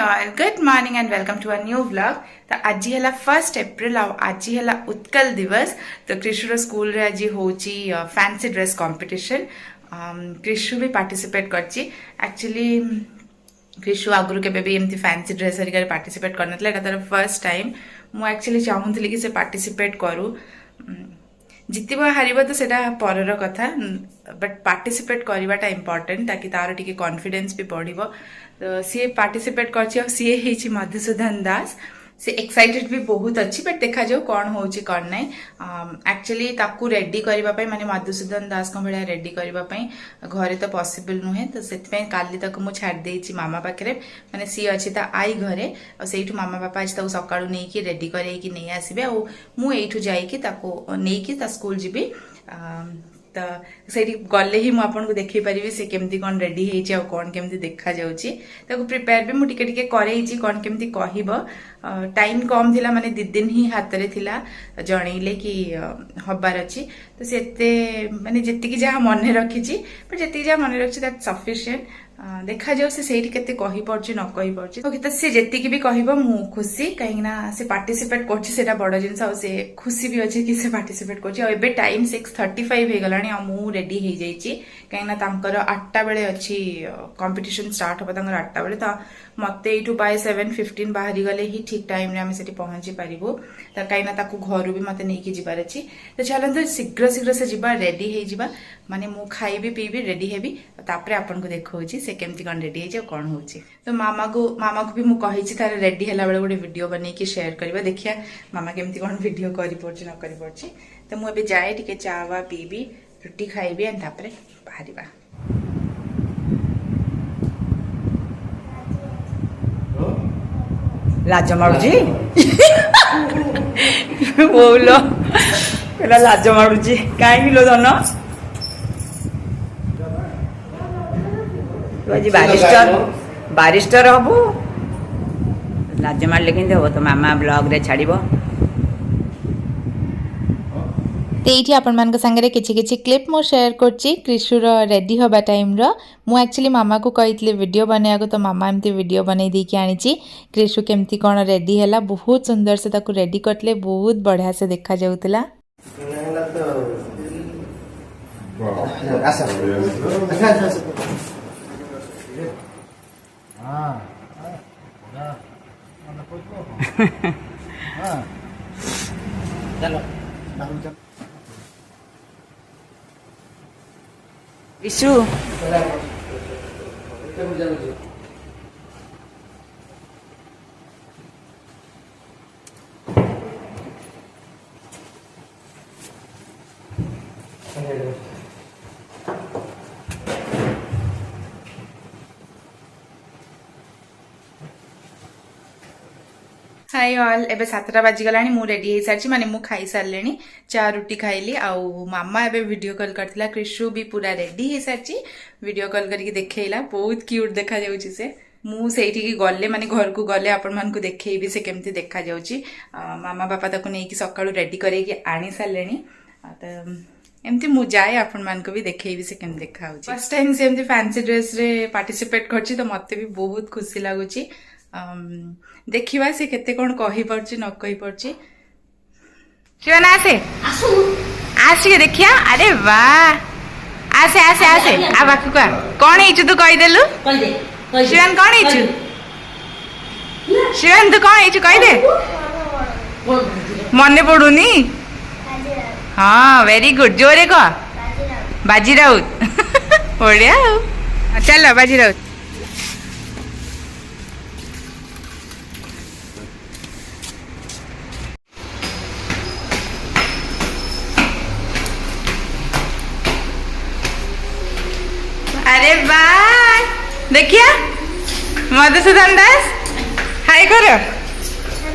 all, good morning and welcome to a new vlog. तो आज है 1 एप्रिल आज है उत्कल दिवस. तो कृषुर स्कूल रे आज होची फैंसी ड्रेस कंपटीशन. कृषु भी पार्टिसिपेट करची. एक्चुअली कृषु आगुरु केबे भी एमती फैंसी ड्रेस हरिका पार्टिसिपेट करनतला. एटा तार फर्स्ट टाइम. मु एक्चुअली चाहूतली कि से पार्टिसिपेट करू. जितबा हारिबा तो सेटा परर कथा, बट पार्टिसिपेट करवाटा इम्पोर्टेंट ताकि तार टिके कॉन्फिडेंस भी बढ़िबो. तो सी पार्टिसिपेट करछि और सी हेछि मधुसूदन दास. से एक्साइटेड भी बहुत अच्छी, बट देखा जाओ कौन होची कौन नहीं. एक्चुअली ताकू रेडी करबा पई माने मधुसूदन दास को भलिया रेडी करबा पई घरे तो पॉसिबल नुहे. तो सेति पई काली तक मु छाड़ देछि मामा पाखरे. माने सी अछि ता आई घरे और सेठु मामा पापा आज ताकू सकाळू नै कि रेडी करे कि नै आसीबे. और मु एठु जाई कि ताकू नै कि ता स्कूल जिबी. तो सेठी गले ही मुझे देखी पारि से केमती कौन रेडी है कौन केमती देखा जाउची. ताको प्रिपेयर भी मुझे टिके करैछि कौन केमती कहबो. टाइम कम थिला माने 2 दिन ही हाथ रे थिला जणैले कि हबार अछि. तो सेते माने जेतिकी जहा मन रखिछि, बट जेतिकी जहा मन रखिछि दैट सफिशिएंट. देखा जाओ से सेठी केते कहि परछि न कहि परछि. तो कित से जेतिकी भी कहबो मु खुशी, काहे ना से पार्टिसिपेट करछि सेटा बड़ जिंस. और से खुशी भी अछि कि से पार्टिसिपेट करछि. और एबे टाइम 6:35 हे गलानी आ मु रेडी हे जाइछि. काहे ना तांकर 8टा बेले अछि कंपटीशन स्टार्ट होबा. तांकर 8टा बेले त मते एठु बाय 7:15 बाहरी गले ही ठीक टाइम रे हम सेठी पहुंची पारिबो. त काहे ना ताकू घरु भी मते नै कि जिबार अछि. तो चलंतु शीघ्र शीघ्र से जिबा, रेडी हे जिबा. माने मु खाइबी पीबी रेडी हेबी. तापरे आपन को देखौछि से केमती कौन रेडी है कौन होची. तो मामा को भी मुझे कही तार रेडी है बेले गोटे वीडियो बन के शेयर करवा. देखिया मामा केमती कौन वीडियो कर कर पड़ी. तो मुझे जाए टिके चा वा पीबी, रुटी खाइबी एंड तापरे बाहरिबा. लाज मारुजी बोलो पहला लाज मारुजी कहीं लो धन. आज बारिस्टर हबू. लाज मारे कि हम तो मामा ब्लॉग रे छाड़ब. तो आपण मान संगे किछि क्लिप मु शेयर करछि कृषुर रेडी होबा टाइम रो. मु एक्चुअली मामा को कहितले वीडियो बनेया को, तो मामा एमती वीडियो बनै दी कि आनिछि. कृषु केमती कोन रेडी हैला, बहुत सुंदर से ताकू रेडी करतले, बहुत बढ़िया से देखा जाउतला. चलो विशु हाय ऑल. एबे 7टा बाजी गलानी. मु रेडी हे सारछि, माने मु खाई सारलेनी. चा रुटी खाइली. आउ मामा एबे वीडियो कॉल करथिला. कृषु भी पूरा रेडी हे सारछि. वीडियो कॉल करके देखैला. बहुत क्यूट देखा जाउछि से. मु सेठी की गले माने घर को गले आपण मान को देखैबी से केमती देखा जाउछि. मामा बापा ताको नै कि सकाळू रेडी करे कि आनी सारलेनी. त एमती मु जाए आपण मान को भी देखैबी से केम देखा होछि. फर्स्ट टाइम से एमती फैंसी ड्रेस रे पार्टिसिपेट करछि. तो मते भी बहुत खुशी लागुछि. देखिबा से केते कोन कहि परछि न कहि परछि. शिवन आसे आसी के देखिया. अरे वाह, आसे आसे आसे आ बाकू का कोन हिचु तू कहि देलु. कहि दे शिवन कोन हिचु. शिवन तू कोन हिचु कहि दे. मने पडुनी. हाँ वेरी गुड. जोरे को बाजी राउत. बढ़िया. चलो बाजी राउत. अरे वाह, देखिया मधुसूदन दास हाय करो.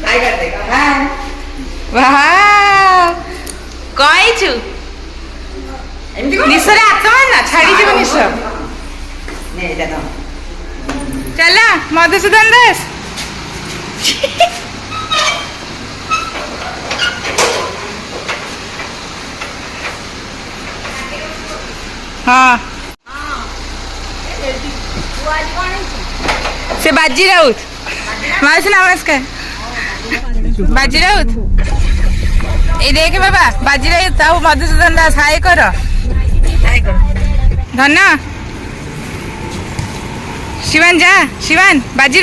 हाय कर देगा. हां वाह कहि छु निसरे आत्मा ना छाड़ी जीव निस ने जा तो. चला मधुसूदन दास. हाँ से बाजी राउत. मासी नमस्कार बाजी राउत ये देख बाबा बाजी राउत आउ मधुसूदन दास हाय कर धन्य शिवान जा शिवान बाजी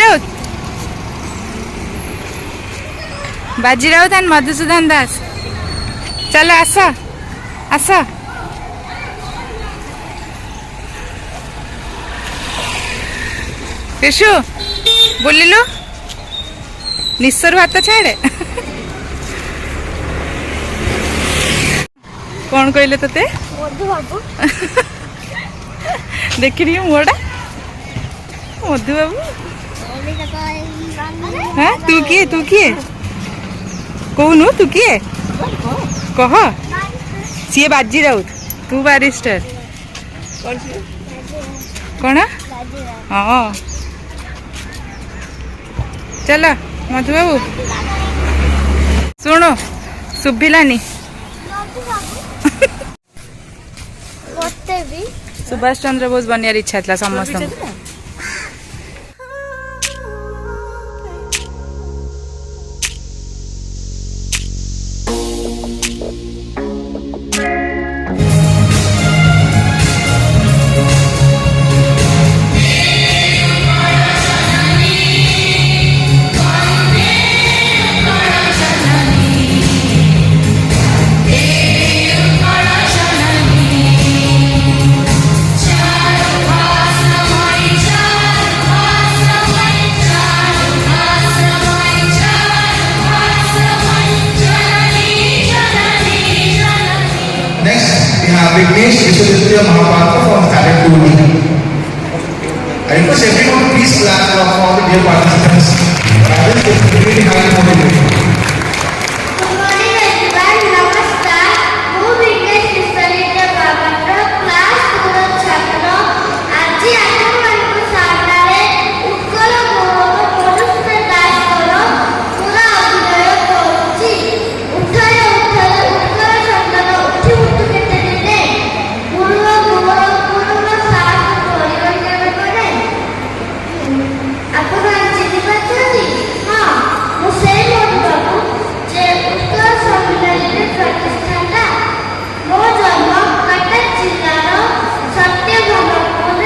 राउत एंड मधुसूदन दास चलो आस आस कृषु बोलिलु निस्सर हाथ छाड़े कौन कहले तोते देखी मोड़ा मधु बाबू हाँ तू किए कहनु तू किए कह सी बाजी राउत तू बारिस्टर कौन हाँ चलो मधु बाबू शुणु शुभिलानी सुभाष चंद्र बोस बनयार इच्छा था समस्त Vignesh Vishwaditya Mahapatra from Cadet 2D. I request everyone to please clap for all the dear participants. Others will be really highly motivated. Good morning everyone. Namaskar. Who Vignesh Vishwaditya Mahapatra class 2 ର ଛାତ୍ର ଆଜି ଆପଣମାନଙ୍କୁ ସାମ୍ନାରେ ଉତ୍କଳ ଗୌରବ ମଧୁସୂଦନ ଦାସଙ୍କର ପୁରା ଅଭିନୟ କରୁଛି। ଉଠରେ ଉଠରେ ଉତ୍କଳ ସନ୍ତାନ ଉଠି ଉଠୁ କେତେ ଦିନେ ପୂର୍ବ ଗୌରବ ପୂର୍ବ ସାହସ ପରିବର୍ତ୍ତନ କରେ। ଆପଣ ଆଜି ଚିହ୍ନିପାରୁଛନ୍ତି? ହଁ ମୁଁ ସେଇ ମଧୁ ବାବୁ ଯେ ଉତ୍କଳ ସମ୍ମିଳନୀରେ ପ୍ରତିଷ୍ଠାତା। ମୋ ଜନ୍ମ କଟକ ଜିଲ୍ଲାର ସତ୍ୟଭ୍ରମପୁର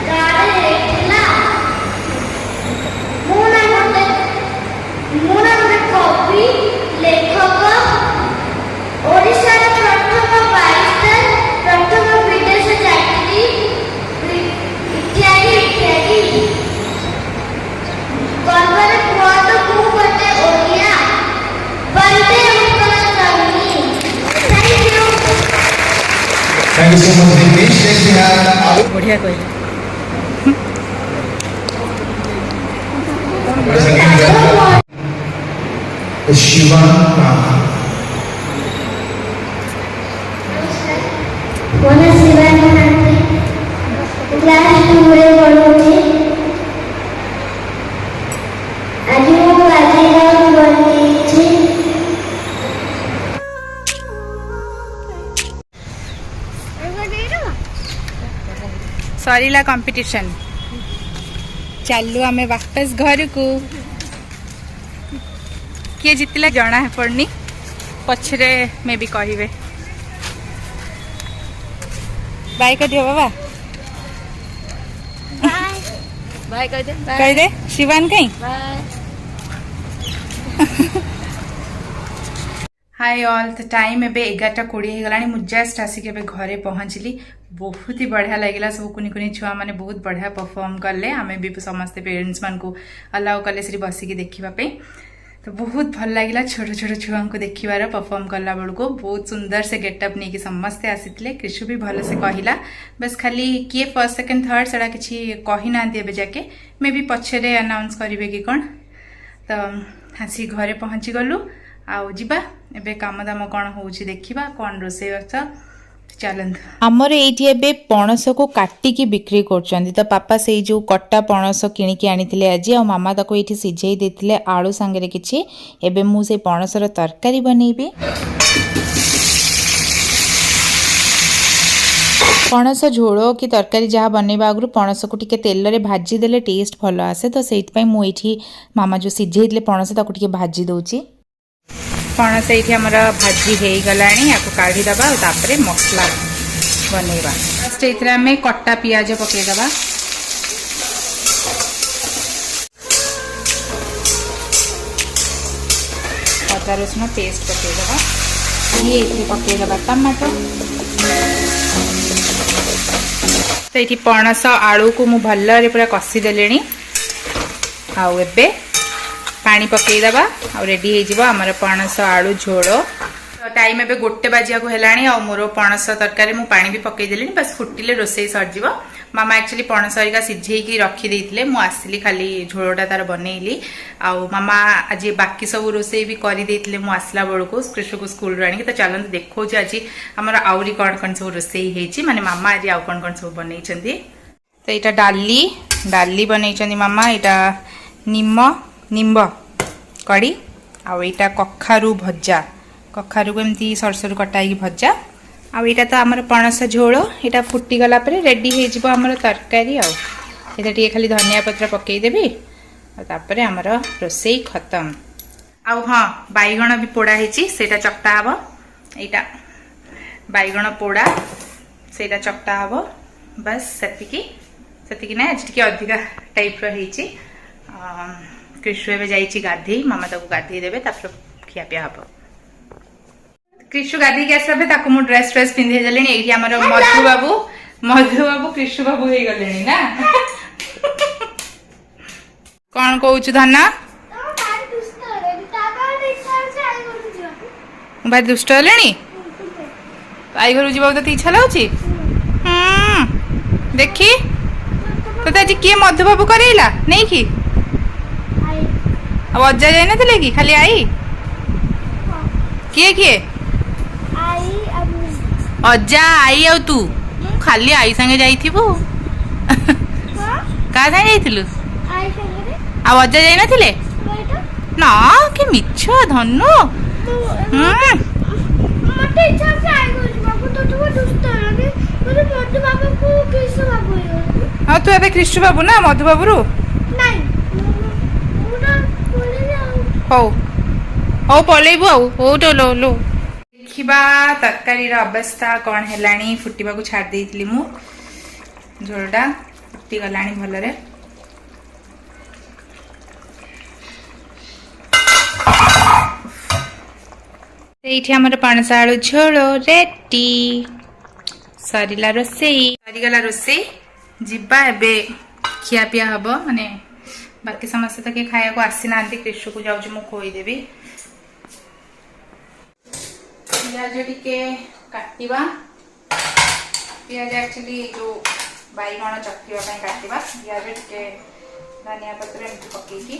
ଗାଁରେ ହେଇଥିଲା। ମୁଁ ନା ଗୋଟେ କବି ଲେଖକ ଓଡ଼ିଶାର ପ୍ରଥମ ବାରିଷ୍ଟର ପ୍ରଥମ ବିଦେଶ ଚାକିରି ଇତ୍ୟାଦି ଇତ୍ୟାଦି। ଗର୍ବରେ କୁହନ୍ତୁ ମୁଁ ଗୋଟେ ଓଡ଼ିଆ। ବନ୍ଦେ ଉତ୍କଳ ଜନନୀ। Thank you. Thank you so much, Vignesh. Next we have बढ़िया कहले Shivan Rama. ମୋ ନାଁ ଶିବାନୀ ମହାନ୍ତି। କ୍ଲାସ 2ରେ ପଢୁଛି। ଆଜି ମୁଁ ବାଜି ରାଉତ ବନେଇଛି। सरीला कंपटीशन चलू आमे वापस घर को किए जितला जना है पड़नी पछरे में भी कहबे बाय कर दियो बाबा बाय कह कह दे शिवान कहीं हाय ऑल तो टाइम एबे 11:20 होगलानी मु जस्ट आसिक एबे घरे पहुंचली। बहुत ही बढ़िया लगिला सब कुनी कुनी छुआ माने बहुत बढ़िया परफॉर्म करले। आमे भी समस्त पेरेंट्स मान को अलाउ कले श्री बसिकी देखिबा पे तो बहुत भल लगिला। छोट छोट छुआ को देखिबार परफॉर्म करला बेल को बहुत सुंदर से गेटअप नहीं कि समस्ते आसीथिले। कृषु भी भल से कहला बस खाली किए फर्स्ट सेकंड थर्ड सेडा किछि कहि ना दिबे जाके मे भी पछरे अनाउंस करिवे कि कोन। तो हासी घरे पहुंची गलु आउ जिबा एबे काम दाम कौन होउछि देखिबा कौन रोसे अच्छा चलंत। आमर एठी एबे पणस को काटिकी बिक्री करछन्ती तो पापा से जो कट्टा पणस किनिकी आनिथिले आज आ मामा ताको एठी सिझेई देथिले आलू संगे किछि। एबे मु से पणसर तरकारी बनेबी। पणस झोल कि तरकारी जहाँ बनवा आगु पणस को टिके तेल रे भाजी देले टेस्ट भल आसे तो से मुझे मामा जो सिझे पणस ताको भाजी दौची पणस ये आमर भाजी हो गला या काढ़ीदबा तापर मसला बनइबा फर्स्ट ये आम कटा पियाज पकईदबा अदा रसुण पेस्ट पकईदबा ये पकईदबा टमाटो तो ये पणस आलू को मु भल पूरा कषिदेली आउ एबे पानी पकईदबा आ रेडी हो आमर पणस आलू झोल टाइम एबे 1 बाजिया को हेलाणी आ मोर पणस तरकारी मु पानी भी पकईदेली बस फुटिले रोसई सरजिव मामा एक्चुअली पणस हरिका सिझेकी रखी देइथिले मु आसिली खाली झोलटा तार बनैली आ मामा आज बाकी सब रोसई भी करि देइथिले मु आसला बेलको कृष्ण को स्कूल राणी तो चलंत देखो जे आज हमर आउरी कोन कोन सब रोसई हेची माने मामा आज आउ कोन कोन सब बनई छथि तो एटा डाली बनई छथि मामा एटा निम्ब कड़ी आउ एटा कखारू भजा कखारू को एमती सरसर कटाई भजा आउ एटा तो आमर पणस झोल एटा फुटी गला परे रेडी हो जिवो आमर तरकारी आउ एटा टिके खाली धनिया पत्र पकई देबी आ तापरे आमर रोसई खत्म आउ हां बैगण भी पोड़ा हेची सेटा चकटा हबो एटा बैगण पोड़ा सेटा चकटा हबो बस सेतिकी ना आज टिके अधिका टाइप रो हेची कृष्ण एवं जाइए गाधे मामा ताको गाधे देवे खियापिया हम कृष्ण गाधे के आसला ताको मु ड्रेस पिंधे देले एठी हमर मधु बाबू कृष्ण बाबू हे गले ना कौन कहू धना भाई दुष्ट हेले आई घर जी तो इच्छा लगे देखी तो आज किए मधु बाबू करेला नहीं कि अब अज्जा जाई नथिले कि खाली आई किए अज्जा आई आ तू खाली आई संगे जाइथिबु का संगे जाइथिलु अब अज्जा जाई नथिले ना कि मिछ धनु मते इच्छा से आई गई बाबू तो तू दुष्ट लगे मुझे मधु बाबू को कृष्ण बाबू हां तू एबे कृष्ण बाबू ना मधु बाबू रो नहीं हौ हौ पलैबु आउ हौ तो लो देखिबा तरकारी अवस्था कौन हेलाणी फुटिबा को छाड़ देइथिली मु झोलटा फुटी गलाणी भलरे एठी हमर पणस आलू झोल रेडी सरीला रोसई जिबा एबे खिया पिया हबो माने बाकी समस्त तो किए खाया को आसी ना कृष्ण को जाऊँ मु खोईदेवी पियाज टिके काटिबा पियाज एक्चुअली जो बैगण चक्कीवा काटिबा पियाज टिके धनिया पत्र एमती पकेकी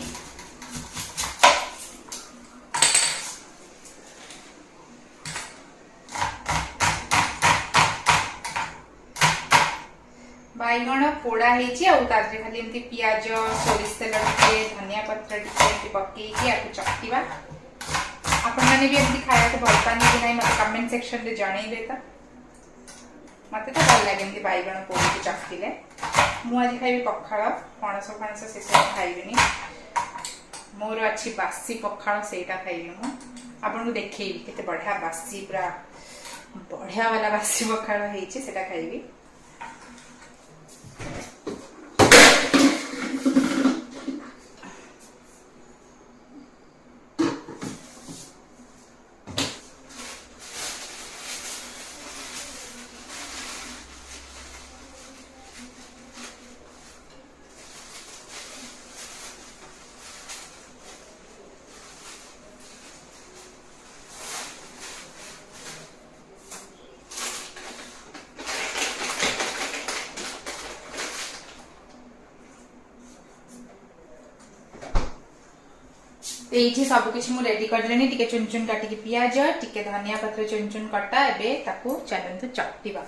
बैगण पोड़ा खाली एमती पियाज सोरिष तेल टिके धनिया पत्र टिके पकेकी आपको चक्कीबा आपण माने भी एमती खाया को भल पानी कि नहीं मत कमेंट सेक्शन रे जणैबे त मते तो भल लागे एमती बैगण पोड़ी के चक्कीले मु आज खाइबी पखाळ पणस से सब खाइबिनी मोर अच्छी बासी पखाळ सेटा खाइबी मु आपन को देखैबी केते बढ़िया बासी पूरा बढ़िया वाला बासी पखाळ हेछि सेटा खाइबी ये सब किसी मु रेडी कर लेनी टिके चुन चुन काटिकी पियाज टिके धनिया पत्र चुन चुन कटा एबे ताकू चलंतु चट्टीबा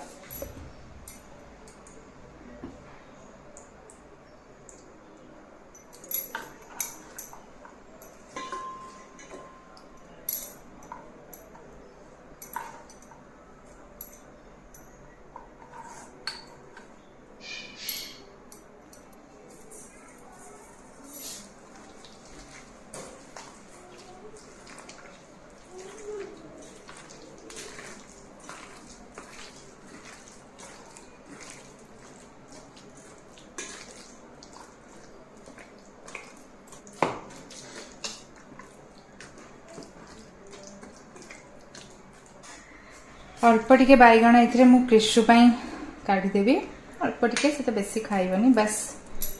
अल्प टिके बैगण ए मु कृषु काढ़ीदेवी अल्प टिके से तो बेसी खाइबनी बस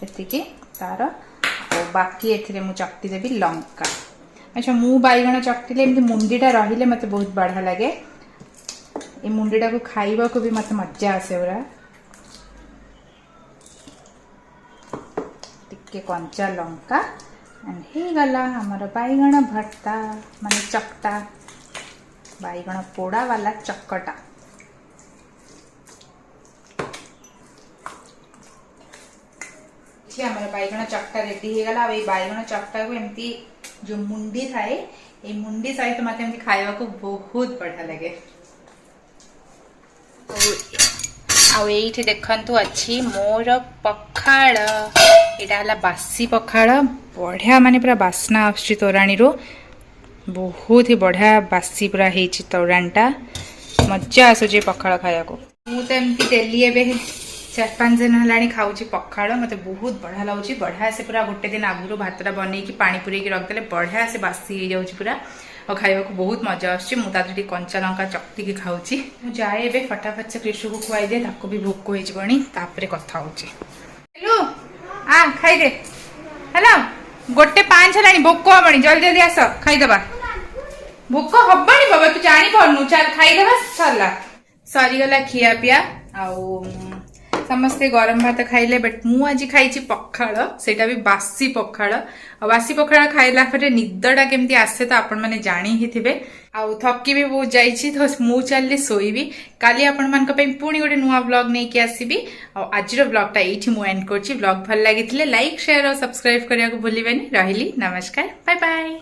एतिकी तार बाकी ए मु चकटी देवी लंका। अच्छा मु बैगण चकटिले एमती मुंडीटा रहिले मते बहुत बढ़िया लगे। ये मुंडीटा को खाइबा को भी मते मजा आसे पूरा। टिके कंचा लंका एंड हे गला हमर बैगण भर्ता माने चकटा बैगण पोड़ा वाला चक्कटा। हमारे बैगण चक्टा रेडी हो गला। बैगण चक्टा को एमती जो मुंडी थाए ये मुंडी सहित मत एमती खाइबा को बहुत बढ़िया लगे। आईठी देखंतु अच्छी मोर पखाड़ यहाँ बासी पखाड़ बढ़िया माने पूरा बास्ना आसुची तोराणी रो बहुत ही बढ़िया बासी पूरा हेची तोराणीटा मजा आसुची पखाड़ खाया को। मु तो एमती डेली एबे 4-5 दिन है खाऊँ पखाड़ मत बहुत बढ़िया लगुच। बढ़िया से पूरा गोटे दिन आगुरी भातटा बनई पानी पूरे रखदे बढ़िया से बासी हो जाऊँ पूरा और खाइबा को बहुत मजा आसुची। कंचा लंका चकटी खाऊँ जाए ए फटाफट से कृषु को खुआई दे ताको भी भोक होनी तापर कथा हेलो आ खाईदे हेलो गोटे 5 है भोक हबनी जल्दी जल्दी आस खाईदबा। भोक हबनी बाबा तू जानी पारनु चल खाईदबा सरला सरीगला खिया पिया आउ समस्ते गरम भात खाइले बट मु आज खाई पखाड़ सेटा भी बासी पखाड़ और बासी पखाड़ खाइला परे निदटा केमती आसे तो आपण माने जानी ही थिबे। आउ थकी भी बहुत जाइछि तो मु चलली सोईबी काली आपण मान पई पुणी गोटे नुआ ब्लॉग नै कि आसीबी। और आजिर ब्लॉगटा एठी मु एंड करछि। ब्लॉग भल लागिथिले लाइक शेयर और सब्सक्राइब करिया को भूलिबेनी। रहिली नमस्कार बाय बाय।